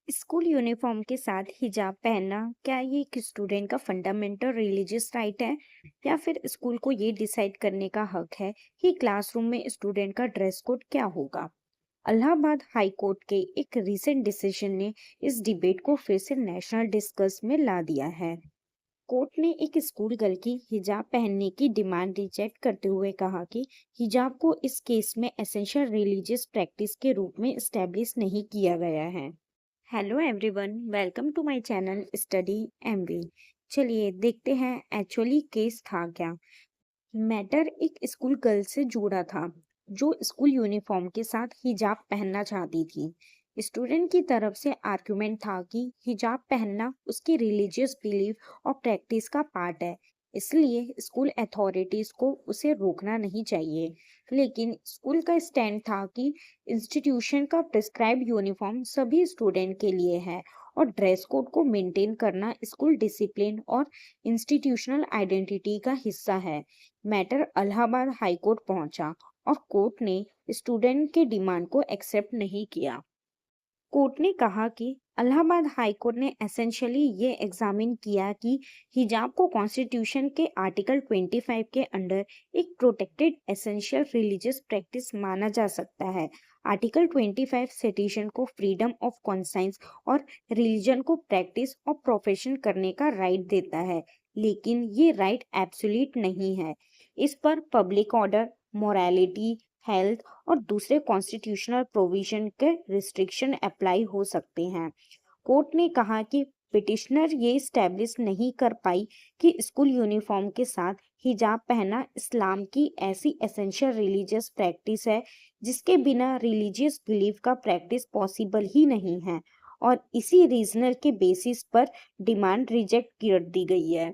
School uniform के साथ हिजाब पहनना क्या ये एक स्टूडेंट का फंडामेंटल रिलीजियस राइट है या फिर स्कूल को ये डिसाइड करने का हक है कि क्लासरूम में स्टूडेंट का ड्रेस कोड क्या होगा। इलाहाबाद हाई कोर्ट के एक रीसेंट डिसीजन ने इस डिबेट को फिर से नेशनल डिस्कस में ला दिया है। कोर्ट ने एक स्कूल गर्ल की हिजाब पहनने की डिमांड रिजेक्ट करते हुए कहा कि हिजाब को इस केस में एसेंशियल रिलीजियस प्रैक्टिस के रूप में एस्टेब्लिश नहीं किया गया है। Hello everyone, welcome to my channel study MV. चलिए देखते हैं एक्चुअली केस था क्या। मैटर एक स्कूल गर्ल से जुड़ा था जो स्कूल यूनिफॉर्म के साथ हिजाब पहनना चाहती थी। स्टूडेंट की तरफ से आर्गुमेंट था कि हिजाब पहनना उसकी रिलीजियस बिलीफ और प्रैक्टिस का पार्ट है, इसलिए स्कूल अथॉरिटीज को उसे रोकना नहीं चाहिए। लेकिन स्कूल का स्टैंड था कि इंस्टीट्यूशन का प्रिस्क्राइब यूनिफॉर्म सभी स्टूडेंट के लिए है और ड्रेस कोड को मेंटेन करना स्कूल डिसिप्लिन और इंस्टीट्यूशनल आइडेंटिटी का हिस्सा है। मैटर इलाहाबाद हाई कोर्ट पहुंचा और कोर्ट ने स्टूडेंट के डिमांड को एक्सेप्ट नहीं किया। कोर्ट ने कहा कि इलाहाबाद हाई कोर्ट ने एसेंशियली ये एग्जामिन किया कि हिजाब को कॉन्स्टिट्यूशन के आर्टिकल 25 के अंडर एक प्रोटेक्टेड एसेंशियल रिलीजियस प्रैक्टिस माना जा सकता है। आर्टिकल 25 सिटीजन को फ्रीडम ऑफ कॉन्साइंस और रिलीजन को प्रैक्टिस और प्रोफेशन करने का राइट देता है, लेकिन ये राइट एब्सोल्यूट नहीं है। इस पर पब्लिक ऑर्डर, मोरालिटी, हेल्थ और दूसरे कॉन्स्टिट्यूशनल प्रोविजन के रिस्ट्रिक्शन अप्लाई हो सकते हैं। कोर्ट ने कहा कि पिटिशनर ये स्टैब्लिश नहीं कर पाई कि स्कूल यूनिफॉर्म के साथ हिजाब पहनना इस्लाम की ऐसी एसेंशियल रिलीजियस प्रैक्टिस है जिसके बिना रिलीजियस बिलीफ का प्रैक्टिस पॉसिबल ही नहीं है, और इसी रीजनल के बेसिस पर डिमांड रिजेक्ट कर दी गई है।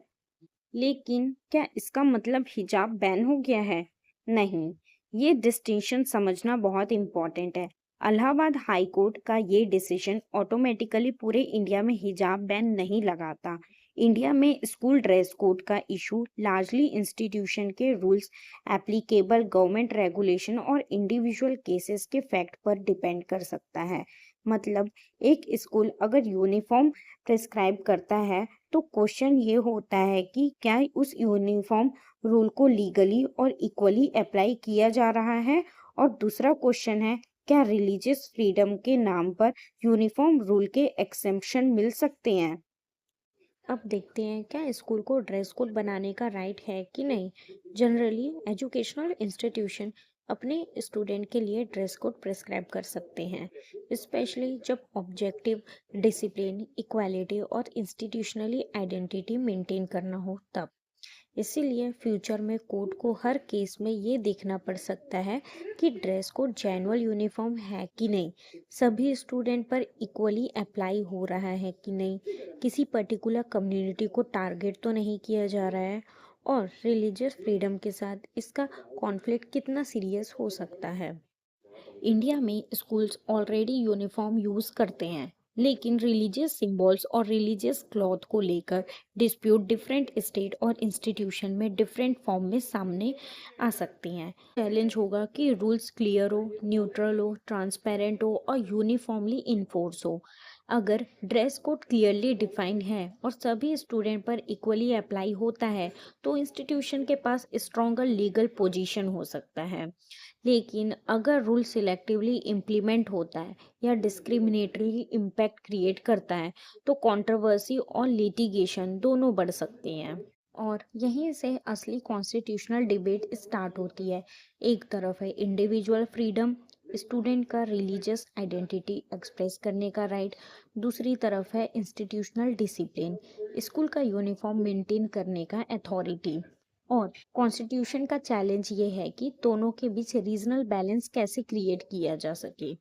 लेकिन क्या इसका मतलब हिजाब बैन हो गया है? नहीं, ये डिस्टिंक्शन समझना बहुत इम्पोर्टेंट है। इलाहाबाद हाई कोर्ट का ये डिसीजन ऑटोमेटिकली पूरे इंडिया में हिजाब बैन नहीं लगाता। इंडिया में स्कूल ड्रेस कोड का इशू लार्जली इंस्टीट्यूशन के रूल्स, एप्लीकेबल गवर्नमेंट रेगुलेशन और इंडिविजुअल केसेस के फैक्ट पर डिपेंड कर सकता है। मतलब एक स्कूल अगर यूनिफॉर्म प्रिस्क्राइब करता है तो क्वेश्चन ये होता है कि क्या उस यूनिफॉर्म रूल को लीगली और इक्वली अप्लाई किया जा रहा है, और दूसरा क्वेश्चन है क्या रिलीजियस फ्रीडम के नाम पर यूनिफॉर्म रूल के एक्सेम्पशन मिल सकते हैं। अब देखते हैं क्या स्कूल को ड्रेस कोड बनाने का राइट है कि नहीं। जनरली एजुकेशनल इंस्टीट्यूशन अपने स्टूडेंट के लिए ड्रेस कोड प्रिस्क्राइब कर सकते हैं, स्पेशली जब ऑब्जेक्टिव डिसिप्लिन, इक्वालिटी और इंस्टीट्यूशनली आइडेंटिटी मेंटेन करना हो तब। इसीलिए फ्यूचर में कोर्ट को हर केस में ये देखना पड़ सकता है कि ड्रेस कोड जेन्युइन यूनिफॉर्म है कि नहीं, सभी स्टूडेंट पर इक्वली अप्लाई हो रहा है कि नहीं, किसी पर्टिकुलर कम्युनिटी को टारगेट तो नहीं किया जा रहा है, और रिलीजियस फ्रीडम के साथ इसका कॉन्फ्लिक्ट कितना सीरियस हो सकता है। इंडिया में स्कूल्स ऑलरेडी यूनिफॉर्म यूज करते हैं, लेकिन रिलीजियस सिंबल्स और रिलीजियस क्लॉथ को लेकर डिस्प्यूट डिफरेंट स्टेट और इंस्टीट्यूशन में डिफरेंट फॉर्म में सामने आ सकती हैं। चैलेंज होगा कि रूल्स क्लियर हो, न्यूट्रल हो, ट्रांसपेरेंट हो और यूनिफॉर्मली इन्फोर्स हो। अगर ड्रेस कोड क्लियरली डिफाइंड है और सभी स्टूडेंट पर इक्वली अप्लाई होता है तो इंस्टीट्यूशन के पास स्ट्रॉन्गर लीगल पोजीशन हो सकता है। लेकिन अगर रूल सिलेक्टिवली इम्प्लीमेंट होता है या डिस्क्रिमिनेटरी इम्पैक्ट क्रिएट करता है तो कंट्रोवर्सी और लिटिगेशन दोनों बढ़ सकते हैं, और यहीं से असली कॉन्स्टिट्यूशनल डिबेट स्टार्ट होती है। एक तरफ है इंडिविजुअल फ्रीडम, स्टूडेंट का रिलीजियस आइडेंटिटी एक्सप्रेस करने का राइट, दूसरी तरफ है इंस्टीट्यूशनल डिसिप्लिन, स्कूल का यूनिफॉर्म मेंटेन करने का अथॉरिटी। और कॉन्स्टिट्यूशन का चैलेंज ये है कि दोनों के बीच रीजनल बैलेंस कैसे क्रिएट किया जा सके।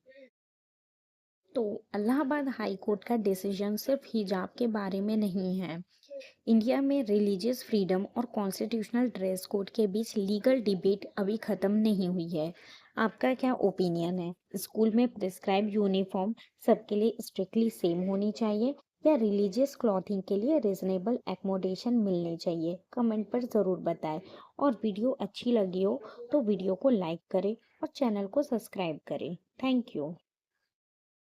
तो इलाहाबाद हाई कोर्ट का डिसीजन सिर्फ हिजाब के बारे में नहीं है। इंडिया में रिलीजियस फ्रीडम और कॉन्स्टिट्यूशनल ड्रेस कोड के बीच लीगल डिबेट अभी खत्म नहीं हुई है। आपका क्या ओपिनियन है? स्कूल में प्रिस्क्राइब यूनिफॉर्म सबके लिए स्ट्रिक्टली सेम होनी चाहिए या रिलीजियस क्लॉथिंग के लिए रीजनेबल एकोमोडेशन मिलनी चाहिए? कमेंट पर ज़रूर बताएं, और वीडियो अच्छी लगी हो तो वीडियो को लाइक करें और चैनल को सब्सक्राइब करें। Thank you.